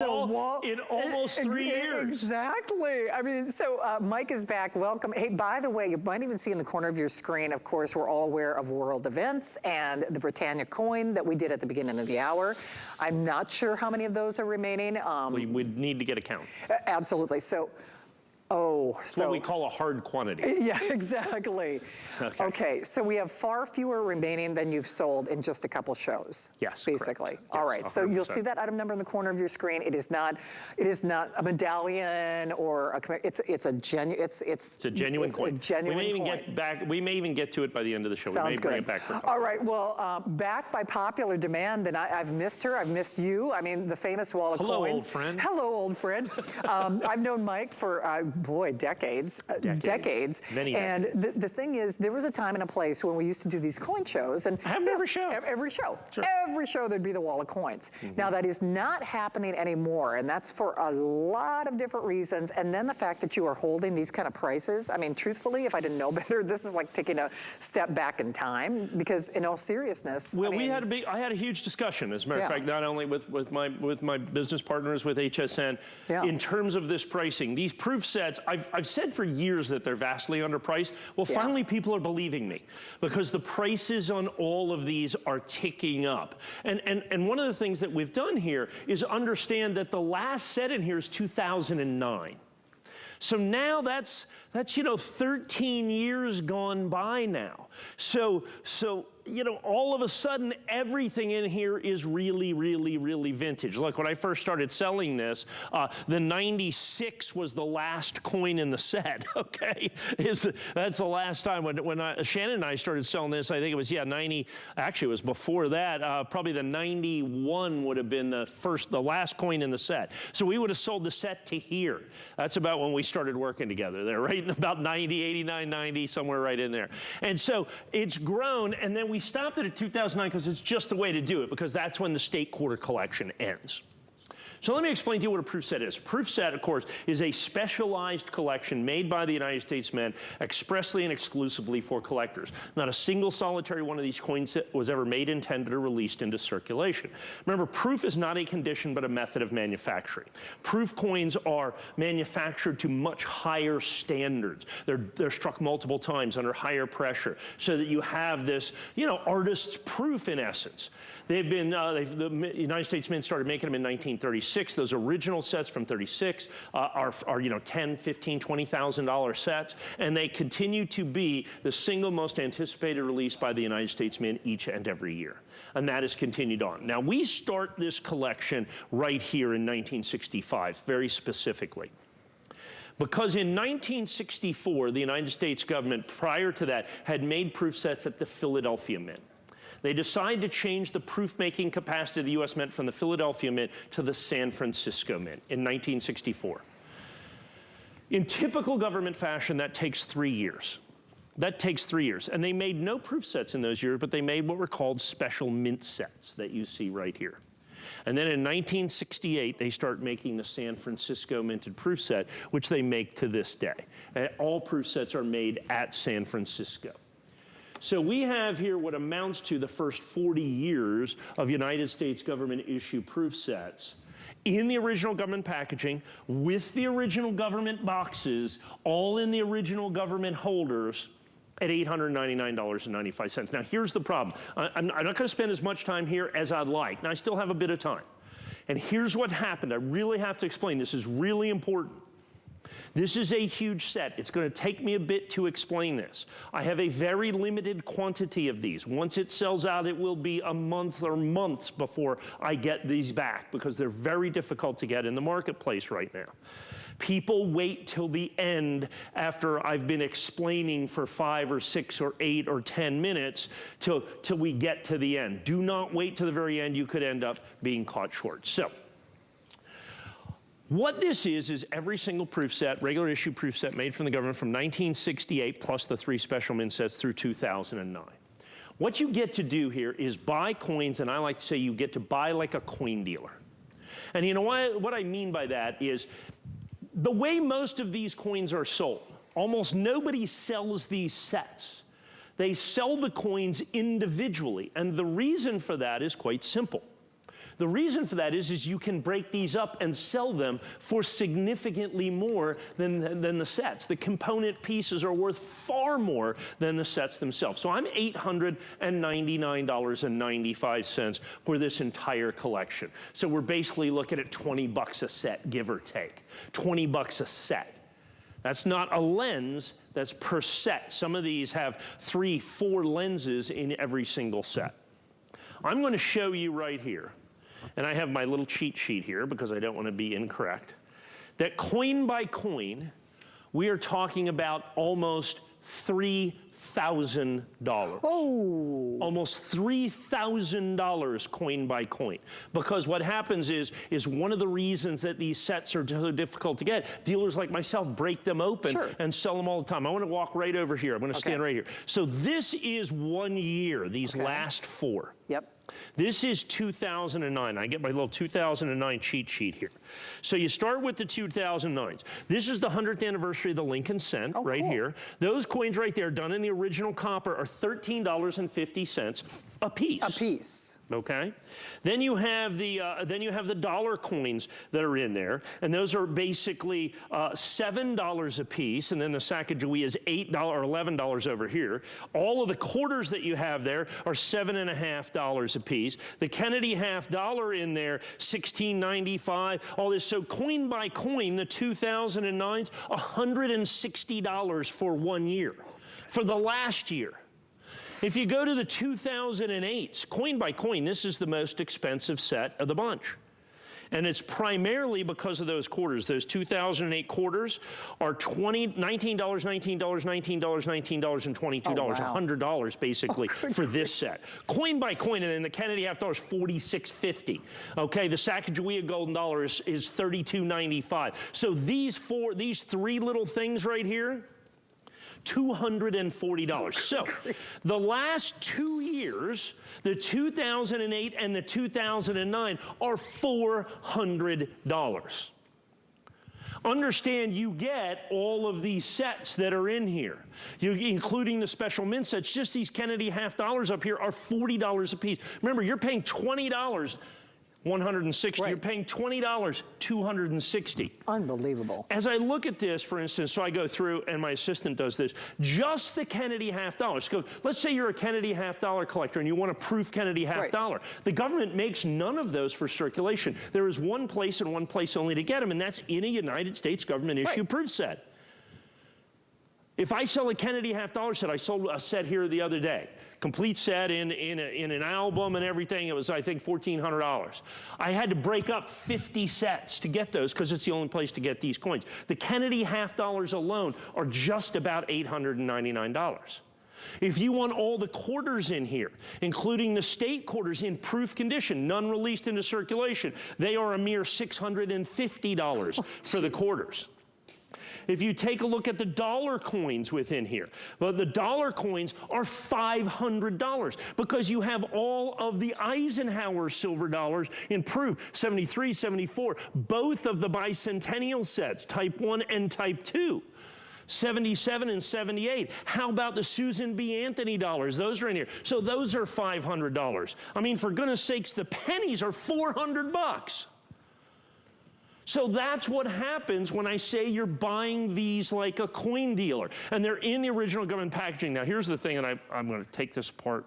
in almost 3 years. Exactly. I mean, so Mike is back. Welcome. Hey, by the way, you might even see in the corner of your screen, of course, we're all aware of world events and the Britannia coin that we did at the beginning of the hour. I'm not sure how many of those are remaining. We would need to get a count. Absolutely. So, it's what we call a hard quantity. Yeah, exactly. Okay, so we have far fewer remaining than you've sold in just a couple shows. Yes, basically. Correct. All yes, right, 100%. so you'll see that item number in the corner of your screen. It is not a medallion or a. It's a genuine coin. A genuine We may even get to it by the end of the show. Sounds we may good. bring it back for a couple. All right, well, back by popular demand, and I've missed her. I've missed you. I mean, the famous wall of Hello, coins. old friend. Hello, old friend. I've known Mike for boy, decades. Many decades. And the thing is, there was a time and a place when we used to do these coin shows, and every show. Every show. Sure. Every show there'd be the wall of coins. Now that is not happening anymore, and that's for a lot of different reasons. And then the fact that you are holding these kind of prices. I mean, truthfully, if I didn't know better, this is like taking a step back in time. Because in all seriousness, well, I had a huge discussion, as a matter of fact, not only with my business partners with HSN, in terms of this pricing. These proof sets, I've said for years that they're vastly underpriced. Well, finally people are believing me, because the prices on all of these are ticking up. And one of the things that we've done here is understand that the last set in here is 2009. So now that's 13 years gone by now. So all of a sudden, everything in here is really, really, really vintage. Look, when I first started selling this, the 96 was the last coin in the set, okay? That's the last time when Shannon and I started selling this. I think it was, 90, actually it was before that. Probably the 91 would have been the last coin in the set. So we would have sold the set to here. That's about when we started working together there, right? About 90, 89, 90, somewhere right in there. And so it's grown, and then we stopped it at 2009 because it's just the way to do it, because that's when the state quarter collection ends. So let me explain to you what a proof set is. Proof set, of course, is a specialized collection made by the United States Mint expressly and exclusively for collectors. Not a single solitary one of these coins was ever made, intended, or released into circulation. Remember, proof is not a condition, but a method of manufacturing. Proof coins are manufactured to much higher standards. They're struck multiple times under higher pressure, so that you have this, artist's proof in essence. They've been, the United States Mint started making them in 1936. Those original sets from 36 are $10,000, $15,000, $20,000 sets, and they continue to be the single most anticipated release by the United States Mint each and every year. And that has continued on. Now, we start this collection right here in 1965, very specifically. Because in 1964, the United States government, prior to that, had made proof sets at the Philadelphia Mint. They decided to change the proof-making capacity of the U.S. Mint from the Philadelphia Mint to the San Francisco Mint in 1964. In typical government fashion, that takes 3 years. That takes 3 years. And they made no proof sets in those years, but they made what were called special mint sets that you see right here. And then in 1968, they start making the San Francisco minted proof set, which they make to this day. And all proof sets are made at San Francisco. So we have here what amounts to the first 40 years of United States government issue proof sets in the original government packaging, with the original government boxes, all in the original government holders, at $899.95. Now here's the problem. I'm not going to spend as much time here as I'd like. Now I still have a bit of time. And here's what happened. I really have to explain. This is really important. This is a huge set. It's going to take me a bit to explain this. I have a very limited quantity of these. Once it sells out, it will be a month or months before I get these back, because they're very difficult to get in the marketplace right now. People wait till the end after I've been explaining for 5 or 6 or 8 or 10 minutes till we get to the end. Do not wait to the very end. You could end up being caught short. So what this is every single proof set, regular issue proof set made from the government from 1968 plus the 3 special mint sets through 2009. What you get to do here is buy coins, and I like to say you get to buy like a coin dealer. And you know what I mean by that is the way most of these coins are sold, almost nobody sells these sets. They sell the coins individually, and the reason for that is quite simple. The reason for that is you can break these up and sell them for significantly more than the sets. The component pieces are worth far more than the sets themselves. So I'm $899.95 for this entire collection. So we're basically looking at 20 bucks a set, give or take. 20 bucks a set. That's not a lens, that's per set. Some of these have 3, 4 lenses in every single set. I'm going to show you right here, and I have my little cheat sheet here because I don't want to be incorrect, that coin by coin, we are talking about almost $3,000. Oh! Almost $3,000 coin by coin. Because what happens is one of the reasons that these sets are so difficult to get, dealers like myself break them open and sell them all the time. I want to walk right over here. I'm going to stand right here. So this is 1 year, these last 4. Yep. This is 2009. I get my little 2009 cheat sheet here. So you start with the 2009s. This is the 100th anniversary of the Lincoln cent here. Those coins right there, done in the original copper, are $13.50 a piece. A piece. Okay. Then you have the dollar coins that are in there, and those are basically $7 a piece, and then the Sacagawea is $8 or $11 over here. All of the quarters that you have there are $7.50 a piece. The Kennedy $half in there, $16.95. All this. So coin by coin, the 2009s, $160 for 1 year, for the last year. If you go to the 2008s, coin by coin, this is the most expensive set of the bunch. And it's primarily because of those quarters. Those 2008 quarters are $19, $19, $19, $19, and $22, $100 basically for this set. Coin by coin, and then the Kennedy $half is $46.50. Okay, the Sacagawea golden dollar is $32.95. So these 3 little things right here, $240. So the last 2 years, the 2008 and the 2009 are $400. Understand, you get all of these sets that are in here, including the special mint sets. Just these Kennedy $half up here are $40 a piece. Remember, you're paying $20. $160. You're paying $20, $260. Unbelievable. As I look at this, for instance, so I go through, and my assistant does this, just the Kennedy $half. So let's say you're a Kennedy $half collector and you want a proof Kennedy $half. The government makes none of those for circulation. There is one place and one place only to get them, and that's in a United States government issue proof set. If I sell a Kennedy $half set, I sold a set here the other day, complete set in an album and everything. It was, I think, $1,400. I had to break up 50 sets to get those because it's the only place to get these coins. The Kennedy $half alone are just about $899. If you want all the quarters in here, including the state quarters in proof condition, none released into circulation, they are a mere $650 for the quarters. If you take a look at the dollar coins within here, well, the dollar coins are $500 because you have all of the Eisenhower silver dollars in proof, 73, 74, both of the bicentennial sets, type 1 and type 2. 77 and 78. How about the Susan B. Anthony dollars? Those are in here. So those are $500. I mean, for goodness sakes, the pennies are $400. So that's what happens when I say you're buying these like a coin dealer. And they're in the original government packaging. Now, here's the thing, and I'm going to take this apart.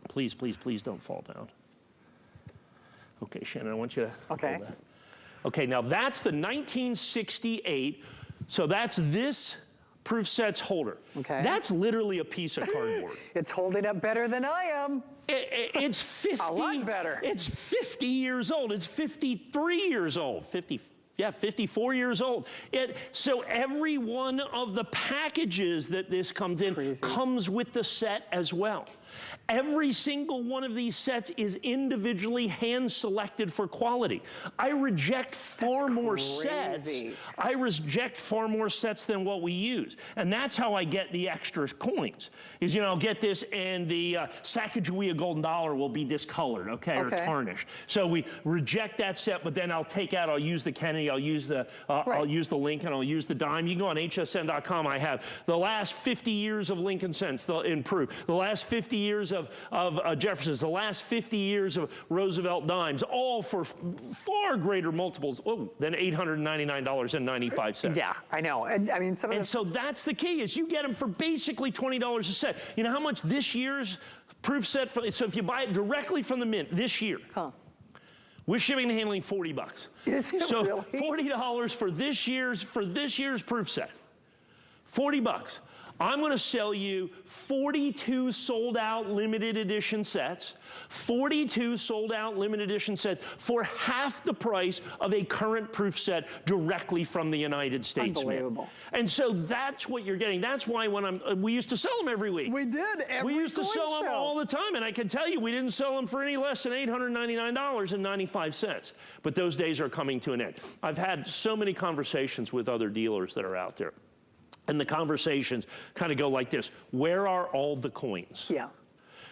Please, please, please don't fall down. Okay, Shannon, I want you to hold that. Okay, now that's the 1968. So that's this proof sets holder. That's literally a piece of cardboard. It's holding up better than I am. It's 50. A lot better. It's 50 years old. It's 53 years old. 54 years old. So every one of the packages that this comes in comes with the set as well. Every single one of these sets is individually hand-selected for quality. I reject far more sets. I reject far more sets than what we use. And that's how I get the extra coins. Is, I'll get this, and the Sacagawea golden dollar will be discolored, or tarnished. So we reject that set, but then I'll use the Kennedy, I'll use the Lincoln, I'll use the dime. You can go on hsn.com. I have the last 50 years of Lincoln cents in proof. The last 50 years of Jefferson's, the last 50 years of Roosevelt dimes, all for far greater multiples than $899.95. Yeah, I know. And I mean, so that's the key, is you get them for basically $20 a set. You know how much this year's proof set, so if you buy it directly from the mint this year, with shipping and handling, $40. Is it so really? $40 for this year's proof set. $40. I'm going to sell you 42 sold out limited edition sets, 42 sold out limited edition sets for half the price of a current proof set directly from the United States. Unbelievable. And so that's what you're getting. That's why when we used to sell them every week. We did. We used to sell them all the time, and I can tell you we didn't sell them for any less than $899.95. But those days are coming to an end. I've had so many conversations with other dealers that are out there. And the conversations kind of go like this: where are all the coins? Yeah.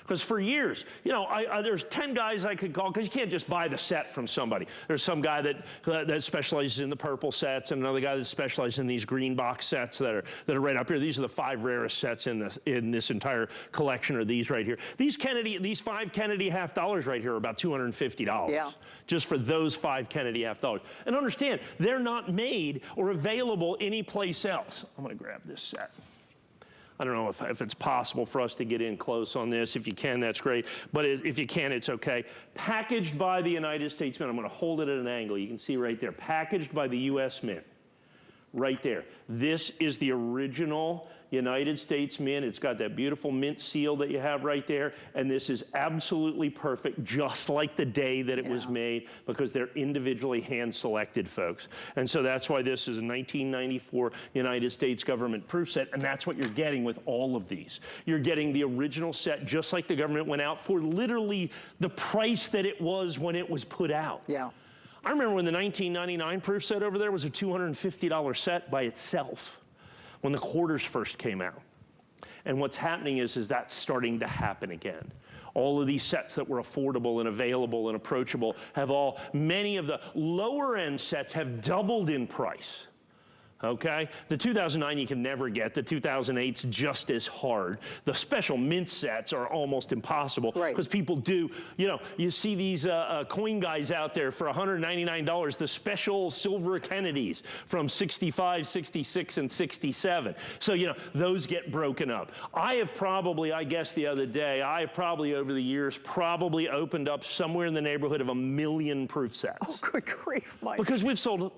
Because for years, you know, there's 10 guys I could call, because you can't just buy the set from somebody. There's some guy that specializes in the purple sets, and another guy that specializes in these green box sets that are right up here. These are the 5 rarest sets in this entire collection, are these right here. These 5 Kennedy half dollars right here are about $250. Yeah. Just for those 5 Kennedy half dollars. And understand, they're not made or available anyplace else. I'm going to grab this set. I don't know if it's possible for us to get in close on this. If you can, that's great. But if you can't, it's okay. Packaged by the United States Mint. I'm going to hold it at an angle. You can see right there. Packaged by the U.S. Mint. Right there. This is the original United States Mint. It's got that beautiful mint seal that you have right there. And this is absolutely perfect, just like the day that it was made, because they're individually hand-selected, folks. And so that's why this is a 1994 United States government proof set, and that's what you're getting with all of these. You're getting the original set, just like the government went out, for literally the price that it was when it was put out. Yeah. I remember when the 1999 proof set over there was a $250 set by itself, when the quarters first came out. And what's happening is that's starting to happen again. All of these sets that were affordable and available and approachable many of the lower end sets have doubled in price. Okay? The 2009 you can never get. The 2008's just as hard. The special mint sets are almost impossible. Right. Because people do, you know, you see these coin guys out there for $199, the special silver Kennedys from 65, 66, and 67. So, you know, those get broken up. I guess the other day, over the years, opened up somewhere in the neighborhood of 1 million proof sets. Oh, good grief, Mike. Because we've sold,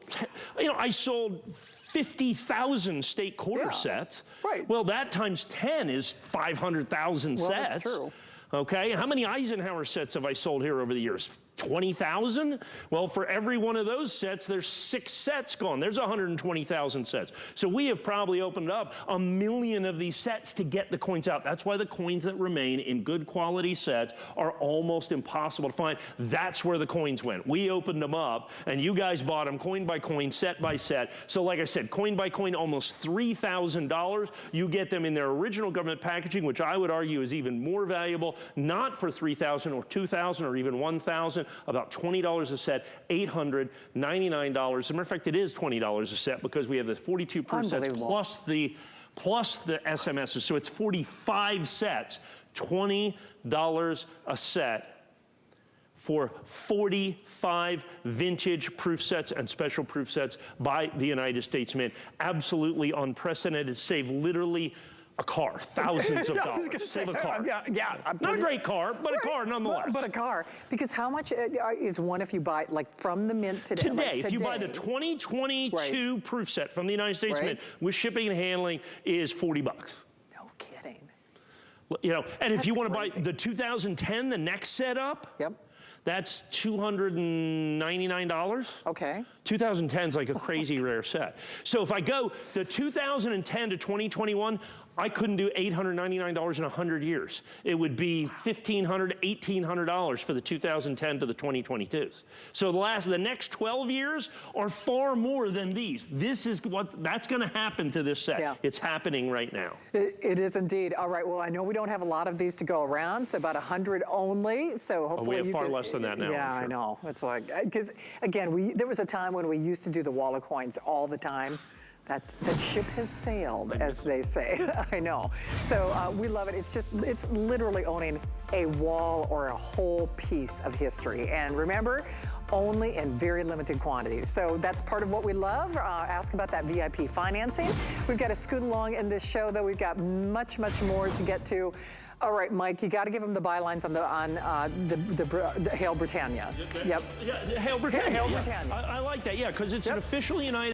you know, I sold 50,000 state quarter sets. Right. Well, that times 10 is 500,000 sets. That's true. Okay, how many Eisenhower sets have I sold here over the years? 20,000? Well, for every one of those sets, there's 6 sets gone. There's 120,000 sets. So we have probably opened up 1 million of these sets to get the coins out. That's why the coins that remain in good quality sets are almost impossible to find. That's where the coins went. We opened them up, and you guys bought them coin by coin, set by set. So like I said, coin by coin, almost $3,000. You get them in their original government packaging, which I would argue is even more valuable, not for $3,000 or $2,000 or even $1,000. About $20 a set, $899. As a matter of fact, it is $20 a set because we have the 42 proof sets plus the SMSs. So it's 45 sets, $20 a set for 45 vintage proof sets and special proof sets by the United States Mint. Absolutely unprecedented. Save literally a car, thousands of dollars. Save a car. Not a great car, but a car nonetheless. But a car. Because how much is one if you buy, like, from the mint today? Today, if you buy the 2022 proof set from the United States Mint with shipping and handling, is $40. No kidding. You know, and if you want to buy the 2010, the next set up, that's $299. Okay. 2010 is like a crazy rare set. So if I go the 2010 to 2021, I couldn't do $899 in 100 years. It would be $1,500, $1,800 for the 2010 to the 2022s. So the next 12 years are far more than these. This is that's going to happen to this set. Yeah. It's happening right now. It is indeed. All right. Well, I know we don't have a lot of these to go around, so about 100 only. So hopefully we have far less than that now. Yeah, I know. It's like, because again, there was a time when we used to do the wall of coins all the time. That ship has sailed, as they say. I know. So we love it. It's literally owning a wall or a whole piece of history. And remember, only in very limited quantities. So that's part of what we love. Ask about that VIP financing. We've got to scoot along in this show, though. We've got much, much more to get to. All right, Mike, you got to give them the bylines on the Hail Britannia. Yep. Yeah, Hail Britannia. Hail Britannia. I like that, yeah, because it's an official United